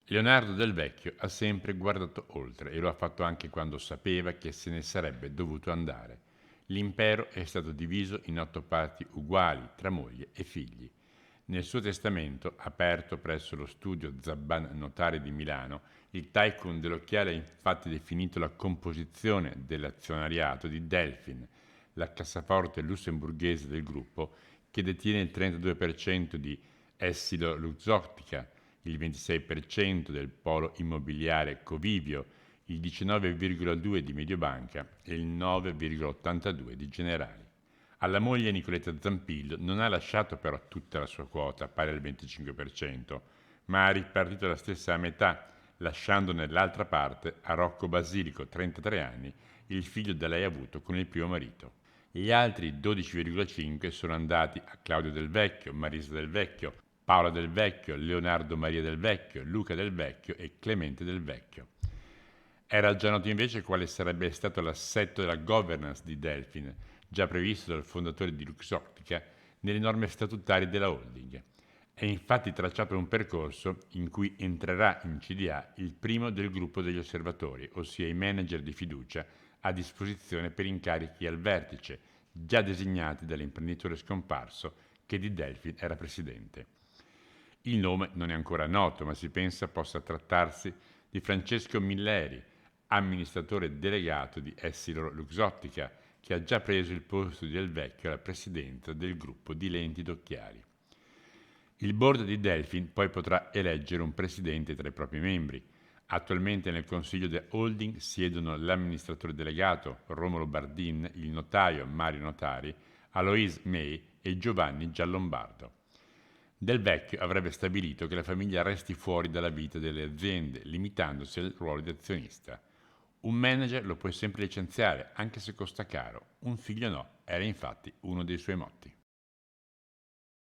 Leonardo Del Vecchio ha sempre guardato oltre e lo ha fatto anche quando sapeva che se ne sarebbe dovuto andare. L'impero è stato diviso in 8 parti uguali tra moglie e figli. Nel suo testamento, aperto presso lo studio Zabban Notari di Milano, il tycoon dell'occhiale ha infatti definito la composizione dell'azionariato di Delfin, la cassaforte lussemburghese del gruppo, che detiene il 32% di Essilo Luxottica, il 26% del polo immobiliare Covivio, il 19,2% di Mediobanca e il 9,82% di Generali. Alla moglie Nicoletta Zampillo non ha lasciato però tutta la sua quota, pari al 25%, ma ha ripartito la stessa a metà, lasciando nell'altra parte a Rocco Basilico, 33 anni, il figlio da lei avuto con il primo marito. Gli altri 12,5 sono andati a Claudio Del Vecchio, Marisa Del Vecchio, Paola Del Vecchio, Leonardo Maria Del Vecchio, Luca Del Vecchio e Clemente Del Vecchio. Era già noto invece quale sarebbe stato l'assetto della governance di Delfin, già previsto dal fondatore di Luxottica nelle norme statutarie della holding. È infatti tracciato un percorso in cui entrerà in CDA il primo del gruppo degli osservatori, ossia i manager di fiducia a disposizione per incarichi al vertice, già designati dall'imprenditore scomparso che di Delfin era presidente. Il nome non è ancora noto, ma si pensa possa trattarsi di Francesco Milleri, amministratore delegato di Essilor Luxottica, che ha già preso il posto di Del Vecchio alla presidenza del gruppo di lenti d'occhiali. Il board di Delfin poi potrà eleggere un presidente tra i propri membri. Attualmente nel consiglio di holding siedono l'amministratore delegato Romolo Bardin, il notaio Mario Notari, Aloise May e Giovanni Giallombardo. Del Vecchio avrebbe stabilito che la famiglia resti fuori dalla vita delle aziende, limitandosi al ruolo di azionista. Un manager lo puoi sempre licenziare, anche se costa caro. Un figlio no, era infatti uno dei suoi motti.